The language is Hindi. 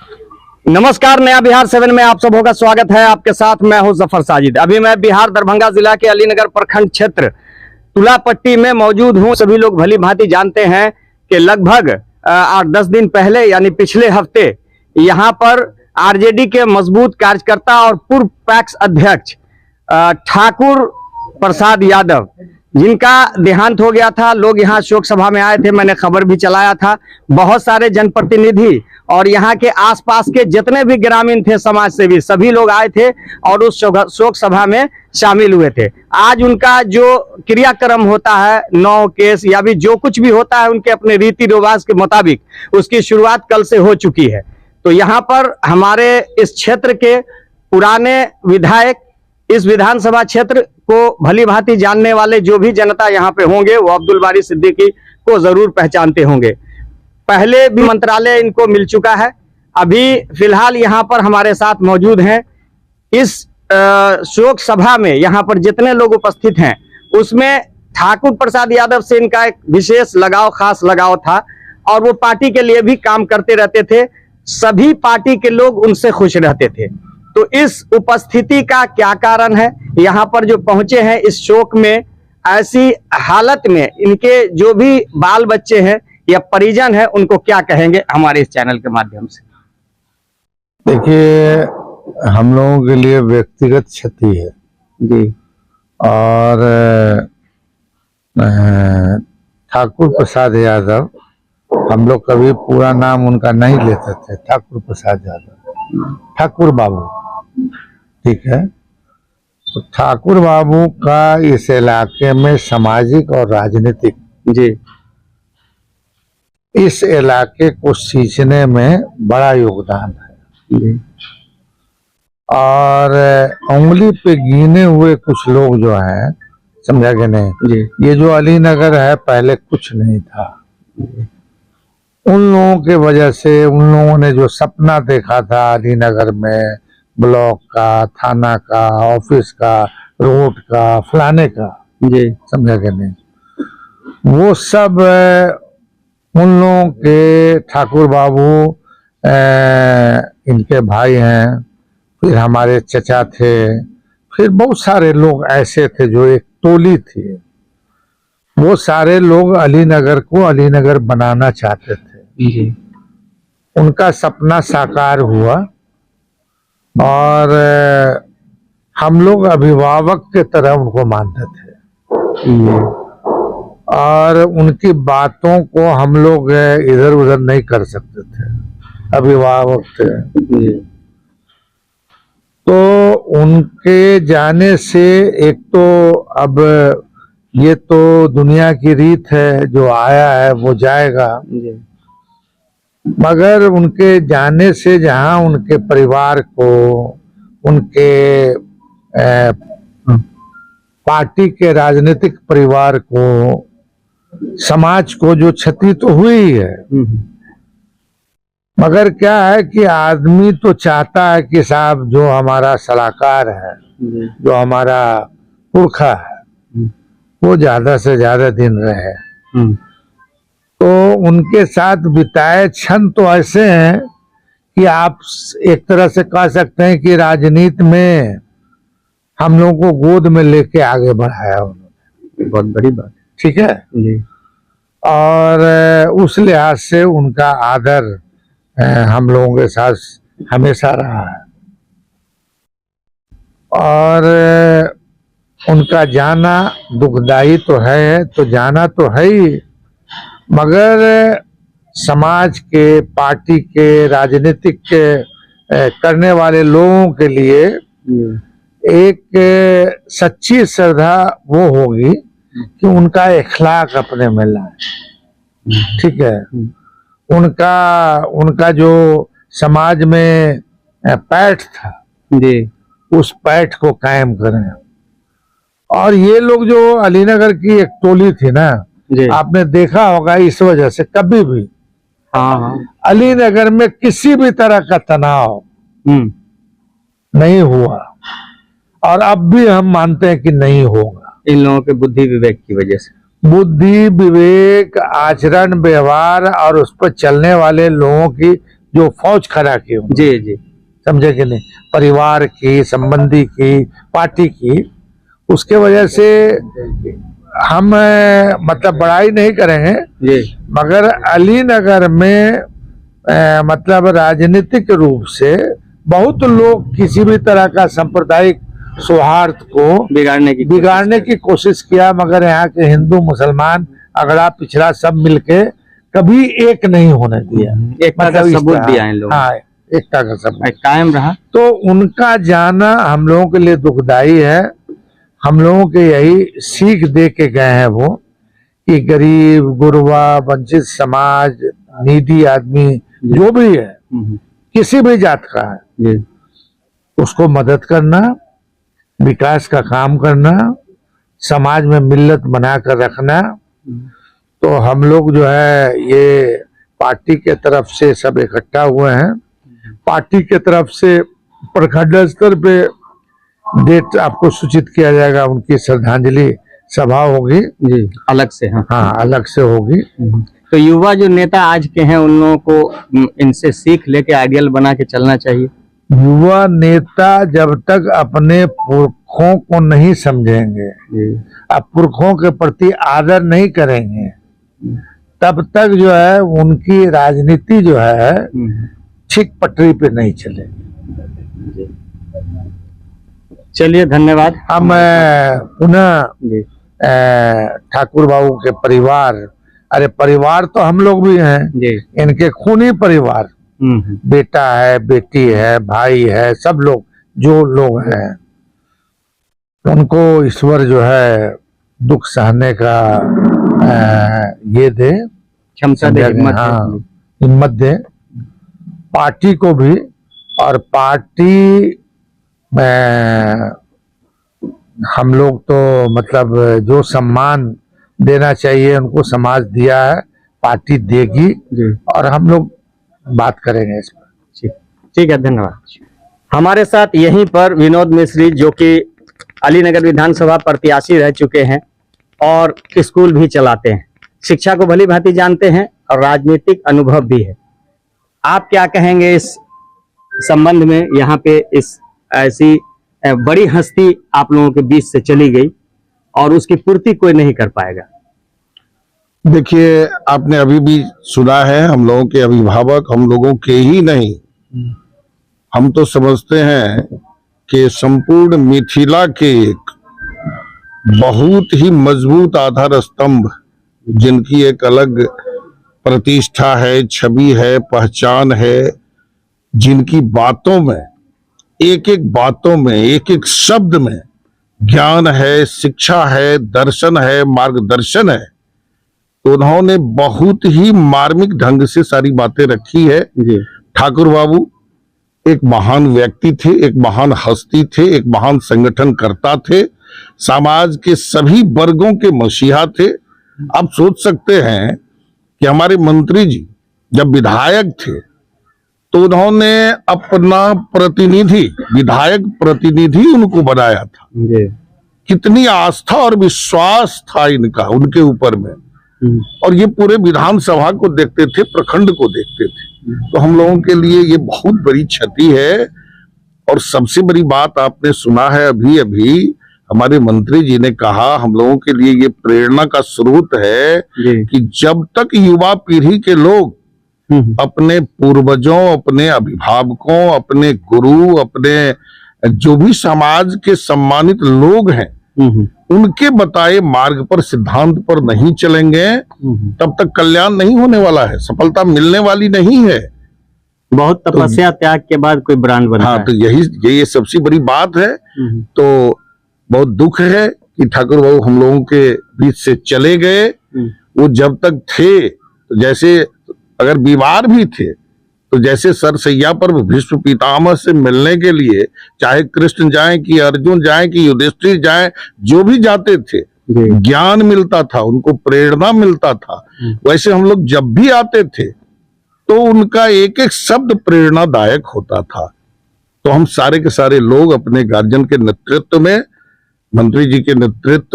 नमस्कार, नया बिहार 7 में आप सबों का स्वागत है। आपके साथ मैं हूं जफर साजिद। अभी मैं बिहार दरभंगा जिला के अलीनगर प्रखंड क्षेत्र तुलापट्टी में मौजूद हूं। सभी लोग भली भांति जानते हैं कि लगभग 8-10 दिन पहले यानी पिछले हफ्ते यहां पर आरजेडी के मजबूत कार्यकर्ता और पूर्व पैक्स अध्यक्ष ठाकुर प्रसाद यादव, जिनका देहांत हो गया था, लोग यहाँ शोक सभा में आए थे। मैंने खबर भी चलाया था। बहुत सारे जनप्रतिनिधि और यहाँ के आसपास के जितने भी ग्रामीण थे, समाज सेवी, सभी लोग आए थे और उस शोक सभा में शामिल हुए थे। आज उनका जो क्रियाक्रम होता है, 9 केस या भी जो कुछ भी होता है, उनके अपने रीति रिवाज के मुताबिक उसकी शुरुआत कल से हो चुकी है। तो यहाँ पर हमारे इस क्षेत्र के पुराने विधायक, इस विधानसभा क्षेत्र को भली भांति जानने वाले जो भी जनता यहाँ पे होंगे, वो अब्दुल बारी सिद्दीकी को जरूर पहचानते होंगे। पहले भी मंत्रालय इनको मिल चुका है। अभी फिलहाल यहाँ पर हमारे साथ मौजूद हैं। इस शोक सभा में यहाँ पर जितने लोग उपस्थित हैं, उसमें ठाकुर प्रसाद यादव से इनका एक विशेष लगाव, खास लगाव था और वो पार्टी के लिए भी काम करते रहते थे। सभी पार्टी के लोग उनसे खुश रहते थे। तो इस उपस्थिति का क्या कारण है? यहाँ पर जो पहुंचे हैं इस शोक में, ऐसी हालत में इनके जो भी बाल बच्चे हैं या परिजन है, उनको क्या कहेंगे हमारे इस चैनल के माध्यम से? देखिए, हम लोगों के लिए व्यक्तिगत क्षति है जी। और ठाकुर प्रसाद यादव, हम लोग कभी पूरा नाम उनका नहीं लेते थे। ठाकुर प्रसाद यादव, ठाकुर बाबू, ठीक है। तो ठाकुर बाबू का इस इलाके में सामाजिक और राजनीतिक जी, इस इलाके को सींचने में बड़ा योगदान है जी। और उंगली पे गिने हुए कुछ लोग जो हैं, समझा कि नहीं जी। ये जो अलीनगर है, पहले कुछ नहीं था। उन लोगों के वजह से, उन लोगों ने जो सपना देखा था अलीनगर में, ब्लॉक का, थाना का, ऑफिस का, रोड का, फलाने का, जी, समझा कि नहीं, वो सब उन लोगों के ठाकुर बाबू इनके भाई हैं, फिर हमारे चचा थे, फिर बहुत सारे लोग ऐसे थे जो एक टोली थी। वो सारे लोग अलीनगर को अलीनगर बनाना चाहते थे। जी। उनका सपना साकार हुआ और हम लोग अभिभावक के तरह उनको मानते थे और उनकी बातों को हम लोग इधर उधर नहीं कर सकते थे, अभिभावक थे। तो उनके जाने से एक तो अब ये तो दुनिया की रीत है, जो आया है वो जाएगा, मगर उनके जाने से जहां उनके परिवार को, उनके पार्टी के राजनीतिक परिवार को, समाज को जो क्षति तो हुई है, मगर क्या है कि आदमी तो चाहता है कि साहब जो हमारा सलाहकार है, जो हमारा पुरखा है, वो ज्यादा से ज्यादा दिन रहे। तो उनके साथ बिताए क्षण तो ऐसे हैं कि आप एक तरह से कह सकते हैं कि राजनीति में हम लोगों को गोद में लेके आगे बढ़ाया उन्होंने। बहुत बड़ी बात, ठीक है जी। और उस लिहाज से उनका आदर हम लोगों के साथ हमेशा रहा है और उनका जाना दुखदायी तो है, तो जाना तो है ही, मगर समाज के, पार्टी के, राजनीतिक के करने वाले लोगों के लिए एक सच्ची श्रद्धा वो होगी कि उनका इखलाक अपने में लाए। ठीक है, उनका जो समाज में पैठ था जी, उस पैठ को कायम करें। और ये लोग जो अलीनगर की एक टोली थी ना, आपने देखा होगा, इस वजह से कभी भी अलीनगर में किसी भी तरह का तनाव नहीं हुआ और अब भी हम मानते हैं कि नहीं होगा। इन लोगों के बुद्धि विवेक की वजह से, बुद्धि विवेक, आचरण, व्यवहार और उस पर चलने वाले लोगों की जो फौज खड़ा की उन्होंने, जी जी समझे कि नहीं, परिवार की, संबंधी की, पार्टी की, उसके वजह से हम मतलब बड़ाई नहीं करेंगे, जी मगर अलीनगर में मतलब राजनीतिक रूप से बहुत लोग किसी भी तरह का सांप्रदायिक सौहार्द को बिगाड़ने की कोशिश किया, मगर यहाँ के हिंदू मुसलमान अगड़ा पिछड़ा सब मिलके कभी एक नहीं होने दिया। एकता का सबूत दिया इन लोगों ने। हाँ, एकता का सबूत कायम रहा। तो उनका जाना हम लोगों के लिए दुखदाई है। हम लोगों के यही सीख दे के गए हैं वो, कि गरीब गुरबा वंचित समाज, नीडी आदमी जो भी है, किसी भी जात का है, जी उसको मदद करना, विकास का काम करना, समाज में मिल्लत बनाकर रखना। तो हम लोग जो है ये पार्टी के तरफ से सब इकट्ठा हुए हैं। पार्टी के तरफ से प्रखंड स्तर पे डेट आपको सूचित किया जाएगा, उनकी श्रद्धांजलि सभा होगी जी अलग से। हाँ, अलग से होगी। तो युवा जो नेता आज के हैं उन लोगों को इनसे सीख लेके आइडियल बना के चलना चाहिए। युवा नेता जब तक अपने पुरखों को नहीं समझेंगे, अब पुरखों के प्रति आदर नहीं करेंगे, तब तक जो है उनकी राजनीति जो है ठीक पटरी पे नहीं चलेगी। चलिए धन्यवाद। हम पुनः ठाकुर बाबू के परिवार, अरे परिवार तो हम लोग भी हैं जी, इनके खूनी परिवार, बेटा है, बेटी है, भाई है, सब लोग जो लोग हैं, उनको ईश्वर जो है दुख सहने का ये दे, क्षमता दे, हिम्मत हाँ, दे। हिम्मत दे पार्टी को भी। और पार्टी में हम लोग तो मतलब जो सम्मान देना चाहिए उनको समाज दिया है, पार्टी देगी और हम लोग बात करेंगे इस पर। ठीक है, धन्यवाद। हमारे साथ यहीं पर विनोद मिश्री, जो कि अलीनगर विधानसभा प्रत्याशी रह चुके हैं और स्कूल भी चलाते हैं, शिक्षा को भली भांति जानते हैं और राजनीतिक अनुभव भी है। आप क्या कहेंगे इस संबंध में? यहाँ पे इस ऐसी बड़ी हस्ती आप लोगों के बीच से चली गई और उसकी पूर्ति कोई नहीं कर पाएगा। देखिए, आपने अभी भी सुना है, हम लोगों के अभिभावक, हम लोगों के ही नहीं, हम तो समझते हैं कि संपूर्ण मिथिला के एक बहुत ही मजबूत आधार स्तंभ, जिनकी एक अलग प्रतिष्ठा है, छवि है, पहचान है, जिनकी बातों में, एक एक बातों में, एक एक शब्द में ज्ञान है, शिक्षा है, दर्शन है, मार्गदर्शन है। तो उन्होंने बहुत ही मार्मिक ढंग से सारी बातें रखी है। ठाकुर बाबू एक महान व्यक्ति थे, एक महान हस्ती थे, एक महान संगठनकर्ता थे, समाज के सभी वर्गों के मसीहा थे। आप सोच सकते हैं कि हमारे मंत्री जी जब विधायक थे तो उन्होंने अपना प्रतिनिधि, विधायक प्रतिनिधि उनको बनाया था। कितनी आस्था और विश्वास था इनका उनके ऊपर में, और ये पूरे विधानसभा को देखते थे, प्रखंड को देखते थे। तो हम लोगों के लिए ये बहुत बड़ी क्षति है। और सबसे बड़ी बात आपने सुना है अभी अभी हमारे मंत्री जी ने कहा, हम लोगों के लिए ये प्रेरणा का स्रोत है कि जब तक युवा पीढ़ी के लोग अपने पूर्वजों, अपने अभिभावकों, अपने गुरु, अपने जो भी समाज के सम्मानित लोग हैं, उनके बताए मार्ग पर, सिद्धांत पर नहीं चलेंगे, तब तक कल्याण नहीं होने वाला है, सफलता मिलने वाली नहीं है। बहुत तपस्या त्याग के बाद कोई ब्रांड बना। हाँ, तो यही सबसे बड़ी बात है। तो बहुत दुख है कि ठाकुर बाबू हम लोगों के बीच से चले गए। वो जब तक थे तो जैसे अगर बीमार भी थे तो जैसे सरसैया पर भीष्म पितामह से मिलने के लिए चाहे कृष्ण जाएं कि अर्जुन जाएं कि युधिष्ठिर जाएं, जो भी जाते थे ज्ञान मिलता था, उनको प्रेरणा मिलता था। वैसे हम लोग जब भी आते थे तो उनका एक एक शब्द प्रेरणादायक होता था। तो हम सारे के सारे लोग अपने गार्जियन के नेतृत्व में, मंत्री जी के नेतृत्व